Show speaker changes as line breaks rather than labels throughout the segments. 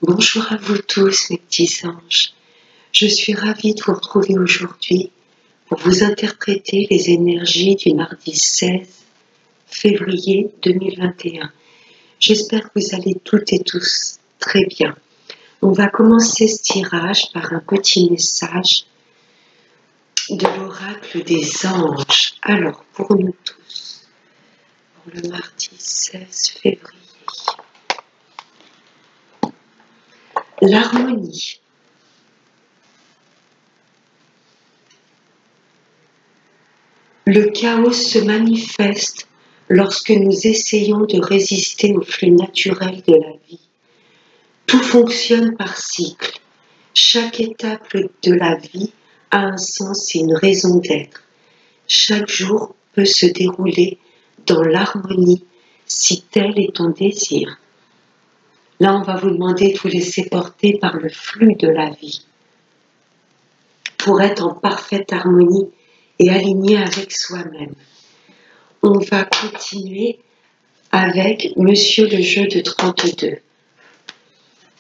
Bonjour à vous tous, mes petits anges. Je suis ravie de vous retrouver aujourd'hui pour vous interpréter les énergies du mardi 16 février 2021. J'espère que vous allez toutes et tous très bien. On va commencer ce tirage par un petit message de l'oracle des anges. Alors, pour nous tous, pour le mardi 16 février, l'harmonie. Le chaos se manifeste lorsque nous essayons de résister au flux naturel de la vie. Tout fonctionne par cycle. Chaque étape de la vie a un sens et une raison d'être. Chaque jour peut se dérouler dans l'harmonie si tel est ton désir. Là, on va vous demander de vous laisser porter par le flux de la vie pour être en parfaite harmonie et aligné avec soi-même. On va continuer avec Monsieur le jeu de 32.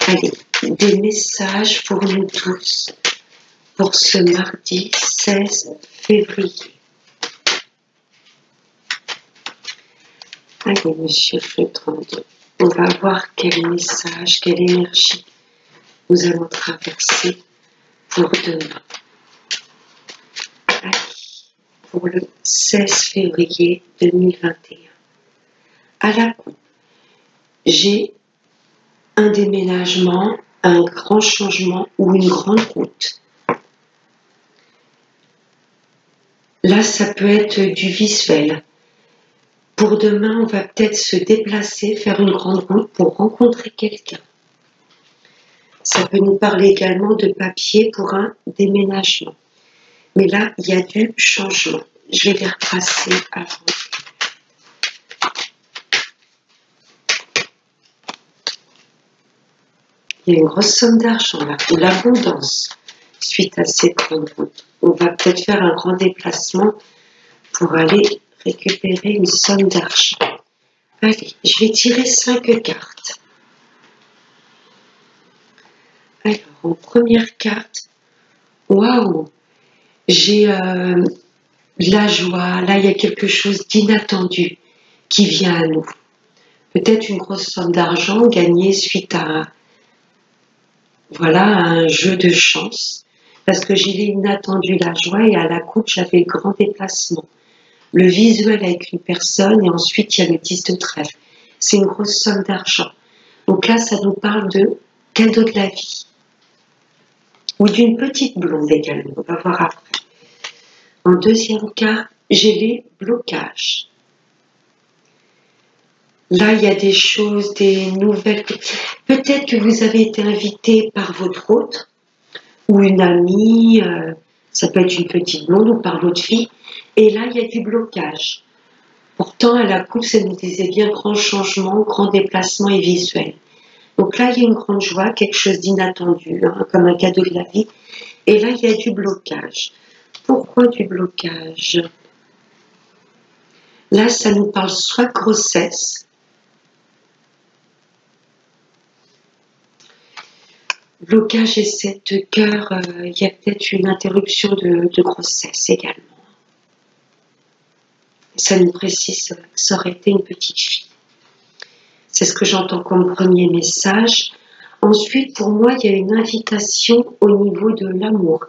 Allez, des messages pour nous tous pour ce mardi 16 février. Allez, Monsieur le 32. On va voir quel message, quelle énergie nous allons traverser pour demain. Allez, pour le 16 février 2021. À la coupe, j'ai un déménagement, un grand changement ou une grande route. Là, ça peut être du visuel. Pour demain, on va peut-être se déplacer, faire une grande route pour rencontrer quelqu'un. Ça peut nous parler également de papier pour un déménagement. Mais là, il y a du changement. Je vais les retracer avant. Il y a une grosse somme d'argent là, ou l'abondance suite à ces grandes routes. On va peut-être faire un grand déplacement pour aller récupérer une somme d'argent. Allez, je vais tirer 5 cartes. Alors, en première carte, waouh, j'ai de la joie. Là, il y a quelque chose d'inattendu qui vient à nous. Peut-être une grosse somme d'argent gagnée suite à un jeu de chance. Parce que j'ai inattendu la joie et à la coupe, j'avais le grand déplacement. Le visuel avec une personne et ensuite il y a le 10 de trèfle. C'est une grosse somme d'argent. Donc là, ça nous parle de cadeau de la vie. Ou d'une petite blonde également, on va voir après. En deuxième cas, j'ai les blocages. Là, il y a des choses, des nouvelles. Peut-être que vous avez été invité par votre hôte ou une amie, ça peut être une petite blonde ou par votre fille. Et là, il y a du blocage. Pourtant, à la coupe, ça nous disait bien grand changement, grand déplacement et visuel. Donc là, il y a une grande joie, quelque chose d'inattendu, comme un cadeau de la vie. Et là, il y a du blocage. Pourquoi du blocage? Là, ça nous parle soit de grossesse, blocage et 7 de cœur, il y a peut-être une interruption de grossesse également. Ça nous précise que ça aurait été une petite fille. C'est ce que j'entends comme premier message. Ensuite, pour moi, il y a une invitation au niveau de l'amour.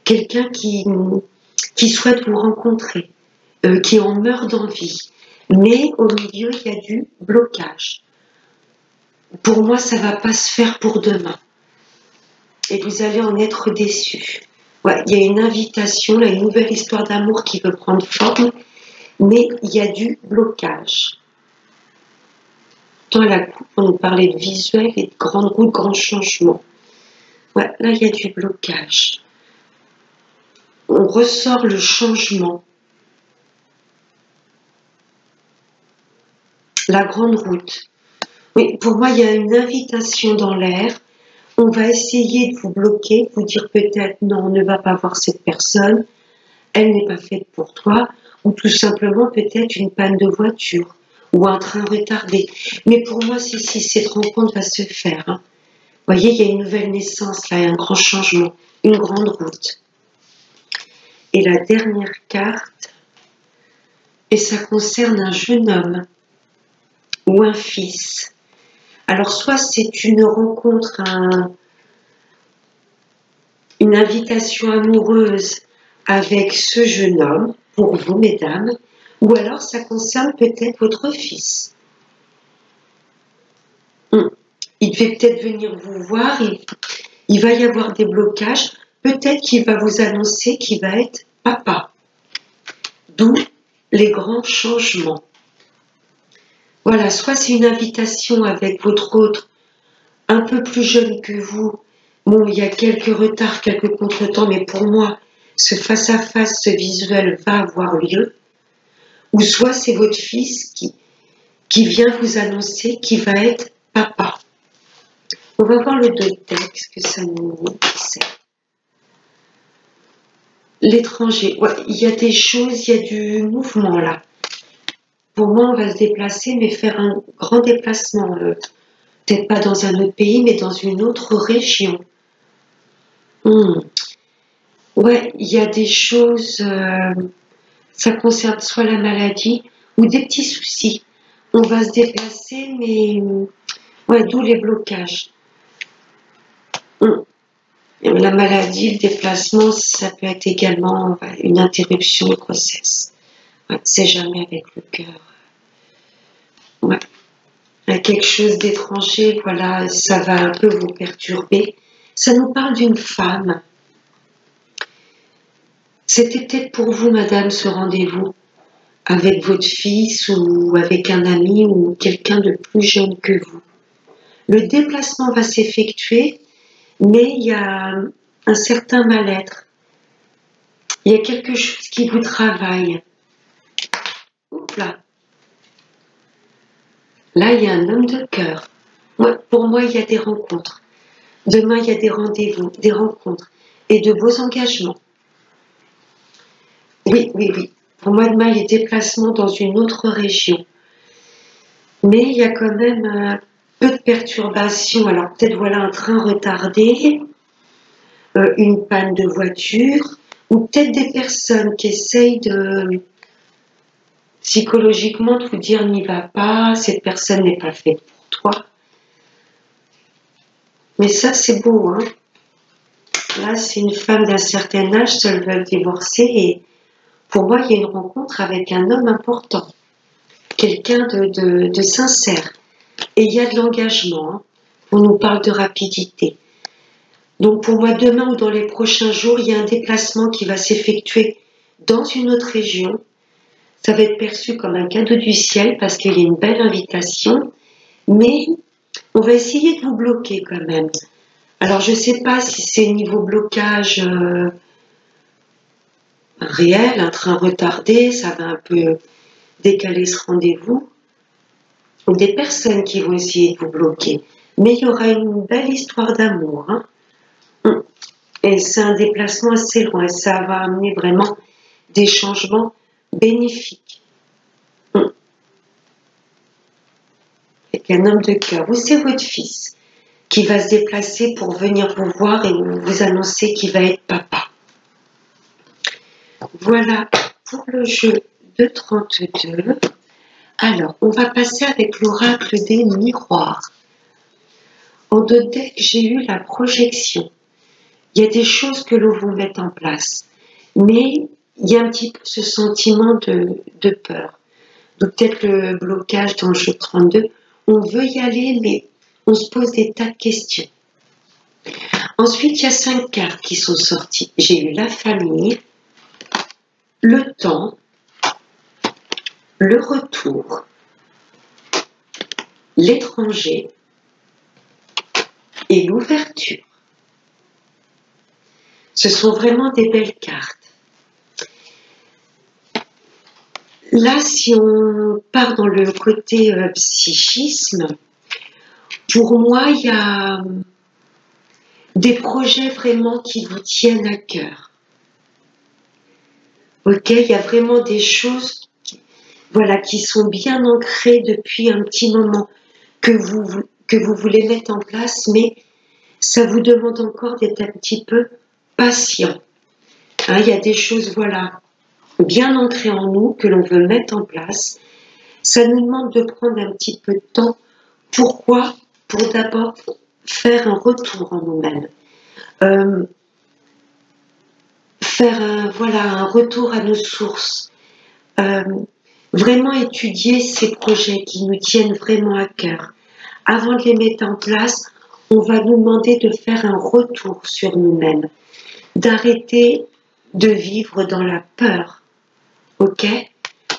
Quelqu'un qui souhaite vous rencontrer, qui en meurt d'envie. Mais au milieu, il y a du blocage. Pour moi, ça ne va pas se faire pour demain. Et vous allez en être déçus. Ouais, il y a une invitation, là, une nouvelle histoire d'amour qui veut prendre forme, mais il y a du blocage. Dans la coupe, on nous parlait de visuel et de grandes routes, grands changements. Ouais, là, il y a du blocage. On ressort le changement. La grande route. Oui, pour moi, il y a une invitation dans l'air. On va essayer de vous bloquer, vous dire peut-être non, ne va pas voir cette personne, elle n'est pas faite pour toi, ou tout simplement peut-être une panne de voiture ou un train retardé. Mais pour moi, si cette rencontre va se faire, voyez, il y a une nouvelle naissance là, un grand changement, une grande route. Et la dernière carte, et ça concerne un jeune homme ou un fils. Alors soit c'est une rencontre, une invitation amoureuse avec ce jeune homme, pour vous mesdames, ou alors ça concerne peut-être votre fils. Il devait peut-être venir vous voir, il va y avoir des blocages, peut-être qu'il va vous annoncer qu'il va être papa. D'où les grands changements. Voilà, soit c'est une invitation avec votre autre, un peu plus jeune que vous. Bon, il y a quelques retards, quelques contretemps, mais pour moi, ce face-à-face, ce visuel va avoir lieu. Ou soit c'est votre fils qui vient vous annoncer qu'il va être papa. On va voir le deux textes que ça nous dit. L'étranger, ouais, il y a des choses, il y a du mouvement là. Pour moi, on va se déplacer, mais faire un grand déplacement. Peut-être pas dans un autre pays, mais dans une autre région. Ouais, il y a des choses, ça concerne soit la maladie ou des petits soucis. On va se déplacer, mais ouais, d'où les blocages. La maladie, le déplacement, ça peut être également une interruption de grossesse. Ouais, c'est jamais avec le cœur. Ouais. Quelque chose d'étranger, voilà, ça va un peu vous perturber. Ça nous parle d'une femme. C'était peut-être pour vous, madame, ce rendez-vous avec votre fils ou avec un ami ou quelqu'un de plus jeune que vous. Le déplacement va s'effectuer, mais il y a un certain mal-être. Il y a quelque chose qui vous travaille. Oups là. Là, il y a un homme de cœur. Pour moi, il y a des rencontres. Demain, il y a des rendez-vous, des rencontres et de beaux engagements. Oui. Pour moi, demain, il y a des déplacements dans une autre région. Mais il y a quand même peu de perturbations. Alors, peut-être voilà un train retardé, une panne de voiture, ou peut-être des personnes qui essayent de psychologiquement de vous dire n'y va pas, cette personne n'est pas faite pour toi. Mais ça, c'est beau, hein. Là, c'est une femme d'un certain âge, seule veuve divorcée, et pour moi, il y a une rencontre avec un homme important, quelqu'un de sincère. Et il y a de l'engagement, hein. On nous parle de rapidité. Donc pour moi, demain ou dans les prochains jours, il y a un déplacement qui va s'effectuer dans une autre région. Ça va être perçu comme un cadeau du ciel parce qu'il y a une belle invitation, mais on va essayer de vous bloquer quand même. Alors je ne sais pas si c'est niveau blocage réel, un train retardé, ça va un peu décaler ce rendez-vous, ou des personnes qui vont essayer de vous bloquer. Mais il y aura une belle histoire d'amour, hein. Et c'est un déplacement assez loin, ça va amener vraiment des changements bénéfiques. Avec un homme de cœur, ou c'est votre fils qui va se déplacer pour venir vous voir et vous annoncer qu'il va être papa. Voilà pour le jeu de 32. Alors, on va passer avec l'oracle des miroirs. En deux decks, j'ai eu la projection. Il y a des choses que l'on va mettre en place, mais il y a un petit peu ce sentiment de peur. Donc peut-être le blocage dans le jeu 32, on veut y aller, mais on se pose des tas de questions. Ensuite, il y a 5 cartes qui sont sorties. J'ai eu la famille, le temps, le retour, l'étranger et l'ouverture. Ce sont vraiment des belles cartes. Là, si on part dans le côté psychisme, pour moi, il y a des projets vraiment qui vous tiennent à cœur. Ok, il y a vraiment des choses qui sont bien ancrées depuis un petit moment, que vous voulez mettre en place, mais ça vous demande encore d'être un petit peu patient. Hein, il y a des choses, voilà, bien ancrées en nous que l'on veut mettre en place. Ça nous demande de prendre un petit peu de temps. Pourquoi? Pour d'abord faire un retour en nous-mêmes. Faire un retour à nos sources. Vraiment étudier ces projets qui nous tiennent vraiment à cœur. Avant de les mettre en place, on va nous demander de faire un retour sur nous-mêmes, d'arrêter de vivre dans la peur. Ok?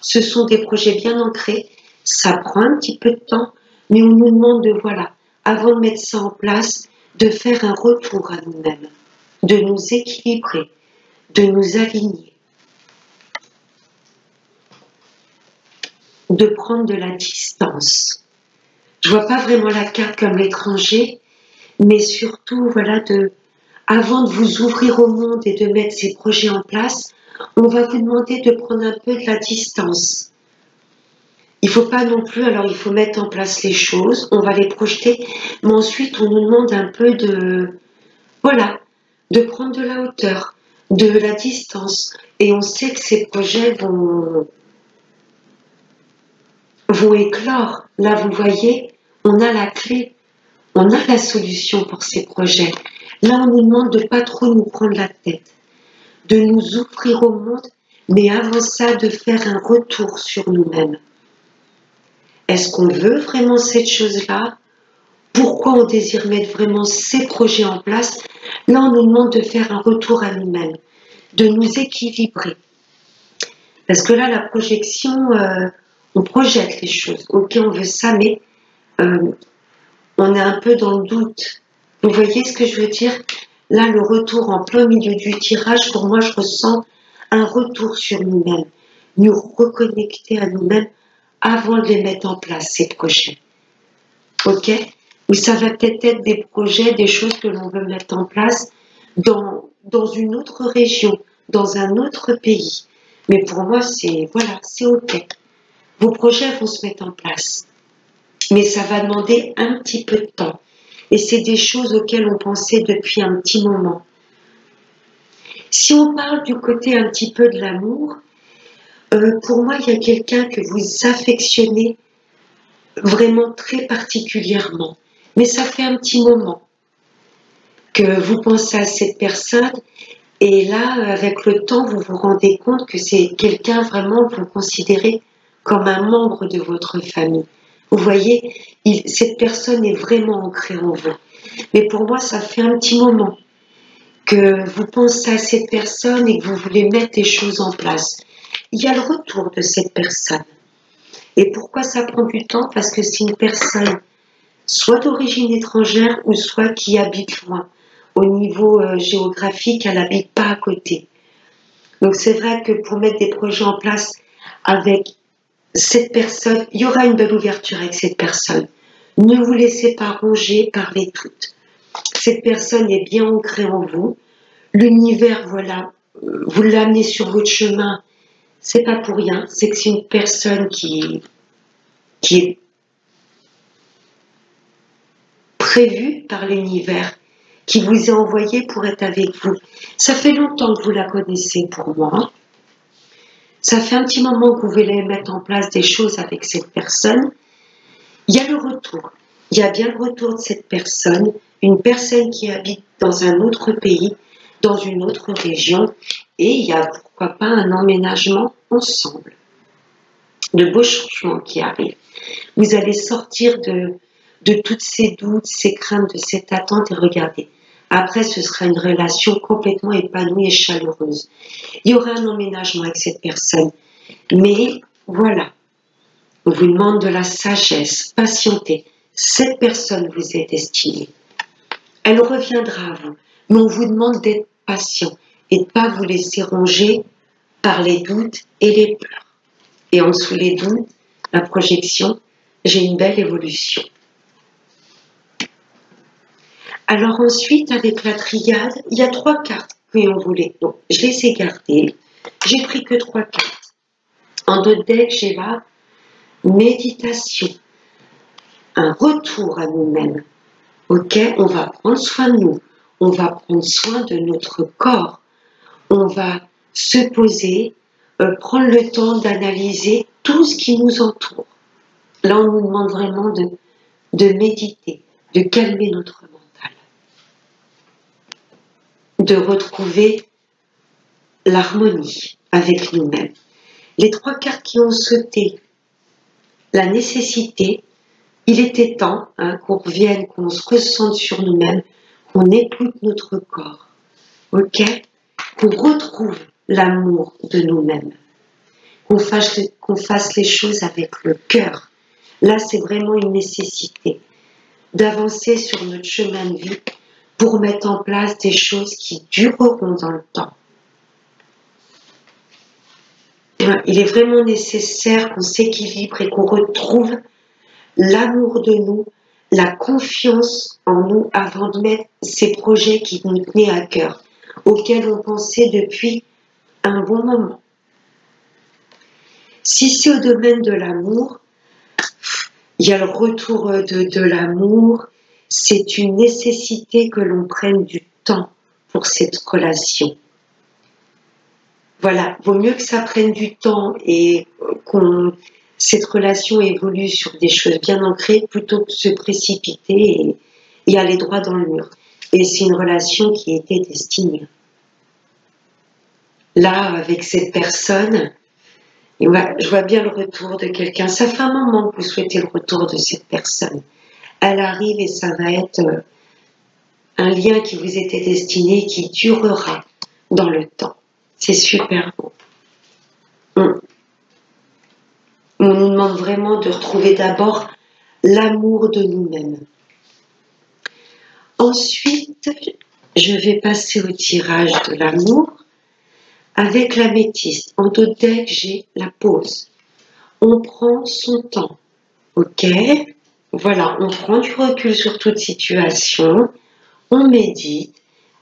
Ce sont des projets bien ancrés, ça prend un petit peu de temps, mais on nous demande de, voilà, avant de mettre ça en place, de faire un retour à nous-mêmes, de nous équilibrer, de nous aligner, de prendre de la distance. Je vois pas vraiment la carte comme l'étranger, mais surtout, voilà, avant de vous ouvrir au monde et de mettre ces projets en place, on va vous demander de prendre un peu de la distance. Il faut pas non plus, alors il faut mettre en place les choses, on va les projeter, mais ensuite on nous demande un peu voilà, de prendre de la hauteur, de la distance. Et on sait que ces projets vont éclore. Là, vous voyez, on a la clé, on a la solution pour ces projets. Là, on nous demande de pas trop nous prendre la tête, de nous ouvrir au monde, mais avant ça, de faire un retour sur nous-mêmes. Est-ce qu'on veut vraiment cette chose-là? Pourquoi on désire mettre vraiment ces projets en place? Là, on nous demande de faire un retour à nous-mêmes, de nous équilibrer. Parce que là, la projection, on projette les choses. Ok, on veut ça, mais on est un peu dans le doute. Vous voyez ce que je veux dire? Là, le retour en plein milieu du tirage, pour moi, je ressens un retour sur nous-mêmes, nous reconnecter à nous-mêmes avant de les mettre en place, ces projets. Ok? Ou ça va peut-être être des projets, des choses que l'on veut mettre en place dans une autre région, dans un autre pays. Mais pour moi, c'est voilà, c'est ok. Vos projets vont se mettre en place. Mais ça va demander un petit peu de temps. Et c'est des choses auxquelles on pensait depuis un petit moment. Si on parle du côté un petit peu de l'amour, pour moi, il y a quelqu'un que vous affectionnez vraiment très particulièrement. Mais ça fait un petit moment que vous pensez à cette personne et là, avec le temps, vous vous rendez compte que c'est quelqu'un vraiment que vous considérez comme un membre de votre famille. Vous voyez, cette personne est vraiment ancrée en vous. Mais pour moi, ça fait un petit moment que vous pensez à cette personne et que vous voulez mettre des choses en place. Il y a le retour de cette personne. Et pourquoi ça prend du temps? Parce que c'est une personne soit d'origine étrangère ou soit qui habite loin. Au niveau géographique, elle n'habite pas à côté. Donc c'est vrai que pour mettre des projets en place avec cette personne, il y aura une belle ouverture avec cette personne. Ne vous laissez pas ronger par les doutes. Cette personne est bien ancrée en vous. L'univers, voilà, vous l'amenez sur votre chemin. C'est pas pour rien. C'est que c'est une personne qui est prévue par l'univers, qui vous est envoyée pour être avec vous. Ça fait longtemps que vous la connaissez pour moi. Ça fait un petit moment que vous voulez mettre en place des choses avec cette personne. Il y a le retour. Il y a bien le retour de cette personne, une personne qui habite dans un autre pays, dans une autre région, et il y a pourquoi pas un emménagement ensemble. De beaux changements qui arrivent. Vous allez sortir de toutes ces doutes, ces craintes, de cette attente et regardez. Après, ce sera une relation complètement épanouie et chaleureuse. Il y aura un emménagement avec cette personne. Mais voilà, on vous demande de la sagesse, patientez. Cette personne vous est destinée. Elle reviendra à vous. Mais on vous demande d'être patient et de ne pas vous laisser ronger par les doutes et les peurs. Et en dessous les doutes, la projection, j'ai une belle évolution. Alors ensuite, avec la triade, il y a 3 cartes qu'on voulait. Donc, je les ai gardées. J'ai pris que 3 cartes. En d'autres decks, j'ai la méditation, un retour à nous-mêmes, Ok, on va prendre soin de nous, on va prendre soin de notre corps, on va se poser, prendre le temps d'analyser tout ce qui nous entoure. Là, on nous demande vraiment de méditer, de calmer notre mental, de retrouver l'harmonie avec nous-mêmes. Les 3 cartes qui ont sauté, la nécessité, il était temps qu'on revienne, qu'on se ressente sur nous-mêmes, qu'on écoute notre corps, ok, qu'on retrouve l'amour de nous-mêmes, qu'on fasse les choses avec le cœur. Là, c'est vraiment une nécessité d'avancer sur notre chemin de vie pour mettre en place des choses qui dureront dans le temps. Il est vraiment nécessaire qu'on s'équilibre et qu'on retrouve l'amour de nous, la confiance en nous avant de mettre ces projets qui nous tenaient à cœur, auxquels on pensait depuis un bon moment. Si c'est au domaine de l'amour, il y a le retour de l'amour, c'est une nécessité que l'on prenne du temps pour cette relation. Voilà, vaut mieux que ça prenne du temps et cette relation évolue sur des choses bien ancrées plutôt que de se précipiter et aller droit dans le mur. Et c'est une relation qui était destinée. Là, avec cette personne, je vois bien le retour de quelqu'un. Ça fait un moment que vous souhaitez le retour de cette personne. Elle arrive et ça va être un lien qui vous était destiné, qui durera dans le temps. C'est super beau. On nous demande vraiment de retrouver d'abord l'amour de nous-mêmes. Ensuite, je vais passer au tirage de l'amour avec l'améthyste. En dos de deck, j'ai la pause. On prend son temps. Ok, voilà, on prend du recul sur toute situation. On médite.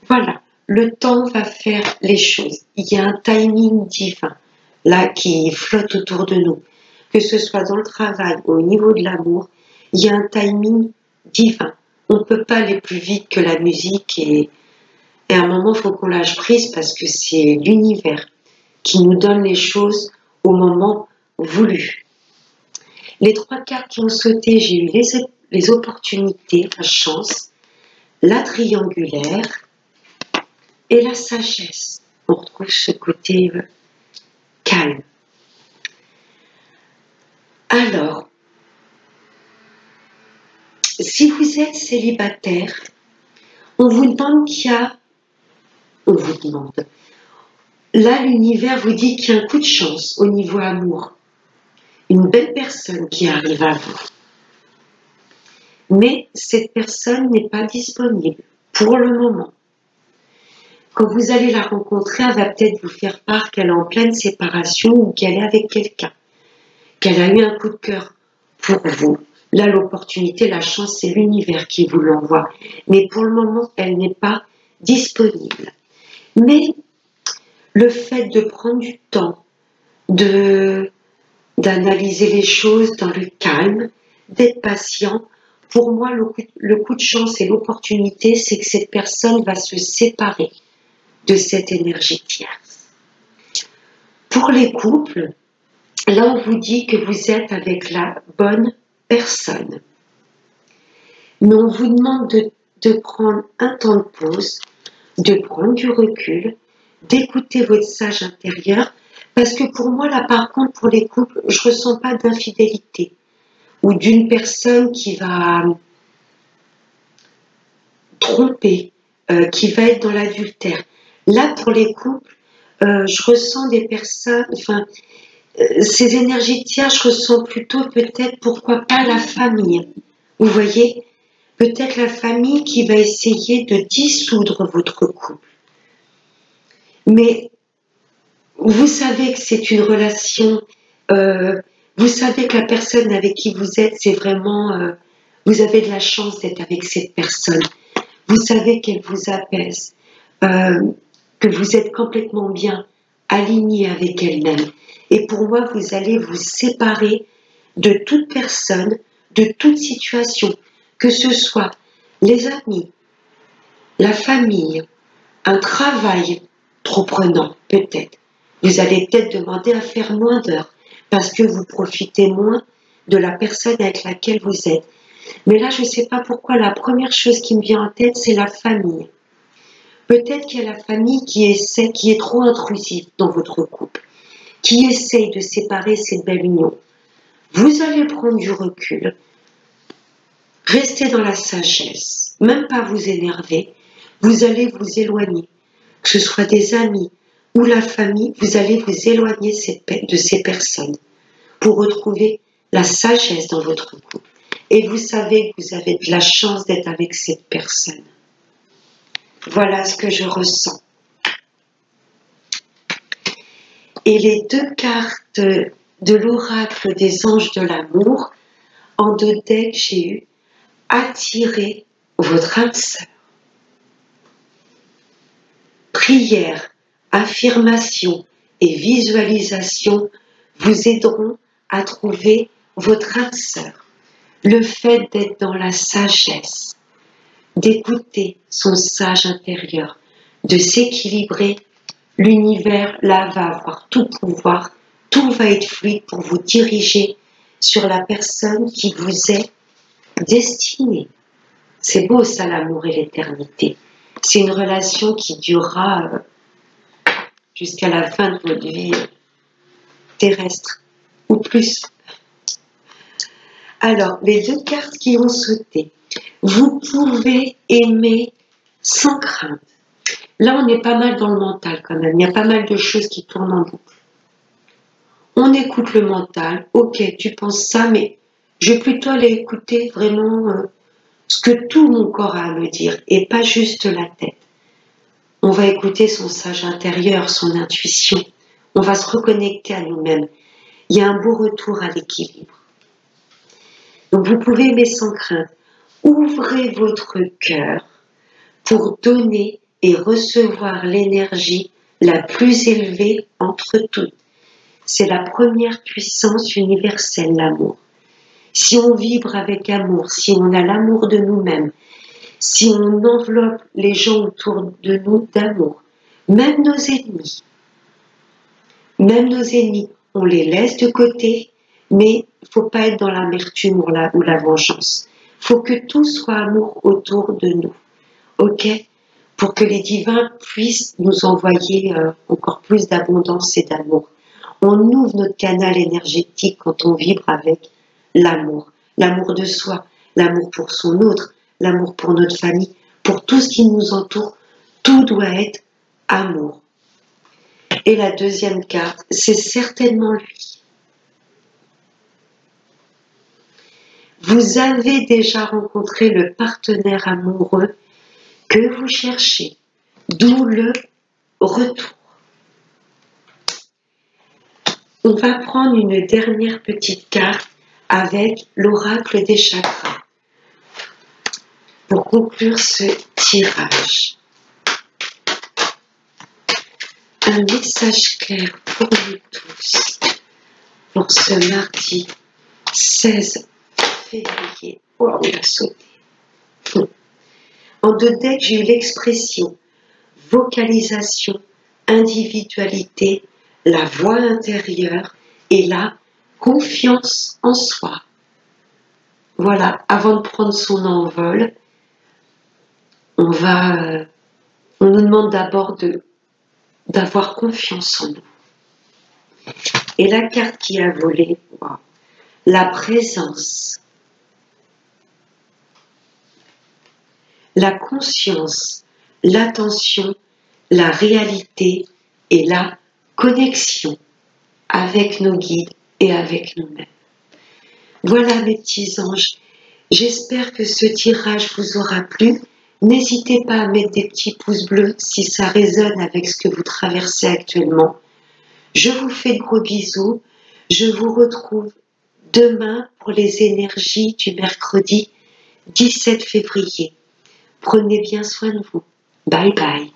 Voilà, le temps va faire les choses. Il y a un timing divin là qui flotte autour de nous. Que ce soit dans le travail ou au niveau de l'amour, il y a un timing divin. On ne peut pas aller plus vite que la musique et à un moment, il faut qu'on lâche prise parce que c'est l'univers qui nous donne les choses au moment voulu. Les 3 cartes qui ont sauté, j'ai eu les opportunités, la chance, la triangulaire et la sagesse. On retrouve ce côté calme. Alors, si vous êtes célibataire, on vous demande là l'univers vous dit qu'il y a un coup de chance au niveau amour. Une belle personne qui arrive à vous. Mais cette personne n'est pas disponible pour le moment. Quand vous allez la rencontrer, elle va peut-être vous faire part qu'elle est en pleine séparation ou qu'elle est avec quelqu'un, qu'elle a eu un coup de cœur pour vous. Là, l'opportunité, la chance, c'est l'univers qui vous l'envoie. Mais pour le moment, elle n'est pas disponible. Mais le fait de prendre du temps, d'analyser les choses dans le calme, d'être patient, pour moi, le coup de chance et l'opportunité, c'est que cette personne va se séparer de cette énergie tierce. Pour les couples, là, on vous dit que vous êtes avec la bonne personne. Mais on vous demande de prendre un temps de pause, de prendre du recul, d'écouter votre sage intérieur, parce que pour moi, là, par contre, pour les couples, je ne ressens pas d'infidélité ou d'une personne qui va tromper, qui va être dans l'adultère. Là, pour les couples, je ressens des personnes, ces énergies tierces, je ressens plutôt peut-être, pourquoi pas, la famille. Vous voyez, peut-être la famille qui va essayer de dissoudre votre couple. Mais vous savez que c'est une relation, vous savez que la personne avec qui vous êtes, c'est vraiment, vous avez de la chance d'être avec cette personne. Vous savez qu'elle vous apaise, que vous êtes complètement bien aligné avec elle-même. Et pour moi, vous allez vous séparer de toute personne, de toute situation, que ce soit les amis, la famille, un travail trop prenant, peut-être. Vous allez peut-être demander à faire moins d'heures parce que vous profitez moins de la personne avec laquelle vous êtes. Mais là, je ne sais pas pourquoi, la première chose qui me vient en tête, c'est la famille. Peut-être qu'il y a la famille qui est trop intrusive dans votre couple, qui essaye de séparer cette belle union. Vous allez prendre du recul, rester dans la sagesse, même pas vous énerver, vous allez vous éloigner, que ce soit des amis ou la famille, vous allez vous éloigner de ces personnes pour retrouver la sagesse dans votre couple. Et vous savez que vous avez de la chance d'être avec cette personne. Voilà ce que je ressens. Et les deux cartes de l'oracle des anges de l'amour, en 2 decks, j'ai eu attirer votre âme sœur. Prière, affirmation et visualisation vous aideront à trouver votre âme sœur. Le fait d'être dans la sagesse, d'écouter son sage intérieur, de s'équilibrer, l'univers là va avoir tout pouvoir, tout va être fluide pour vous diriger sur la personne qui vous est destinée. C'est beau ça, l'amour et l'éternité. C'est une relation qui durera jusqu'à la fin de votre vie terrestre ou plus. Alors, les 2 cartes qui ont sauté. Vous pouvez aimer sans crainte. Là, on est pas mal dans le mental quand même. Il y a pas mal de choses qui tournent en boucle. On écoute le mental. Ok, tu penses ça, mais je vais plutôt aller écouter vraiment ce que tout mon corps a à me dire et pas juste la tête. On va écouter son sage intérieur, son intuition. On va se reconnecter à nous-mêmes. Il y a un beau retour à l'équilibre. Donc vous pouvez aimer sans crainte. Ouvrez votre cœur pour donner et recevoir l'énergie la plus élevée entre toutes. C'est la première puissance universelle, l'amour. Si on vibre avec amour, si on a l'amour de nous-mêmes, si on enveloppe les gens autour de nous d'amour, même nos ennemis, on les laisse de côté, mais il ne faut pas être dans l'amertume ou la vengeance. Il faut que tout soit amour autour de nous, ok? Pour que les divins puissent nous envoyer encore plus d'abondance et d'amour. On ouvre notre canal énergétique quand on vibre avec l'amour. L'amour de soi, l'amour pour son autre, l'amour pour notre famille, pour tout ce qui nous entoure. Tout doit être amour. Et la deuxième carte, c'est certainement lui. Vous avez déjà rencontré le partenaire amoureux que vous cherchez, d'où le retour. On va prendre une dernière petite carte avec l'oracle des chakras pour conclure ce tirage. Un message clair pour nous tous pour ce mardi 16 février. Oh, il a sauté. En 2 decks, j'ai eu l'expression vocalisation, individualité, la voix intérieure et la confiance en soi. Voilà, avant de prendre son envol, on nous demande d'abord d'avoir confiance en nous. Et la carte qui a volé, wow, la présence, la conscience, l'attention, la réalité et la connexion avec nos guides et avec nous-mêmes. Voilà mes petits anges, j'espère que ce tirage vous aura plu. N'hésitez pas à mettre des petits pouces bleus si ça résonne avec ce que vous traversez actuellement. Je vous fais de gros bisous, je vous retrouve demain pour les énergies du mercredi 17 février. Prenez bien soin de vous. Bye bye.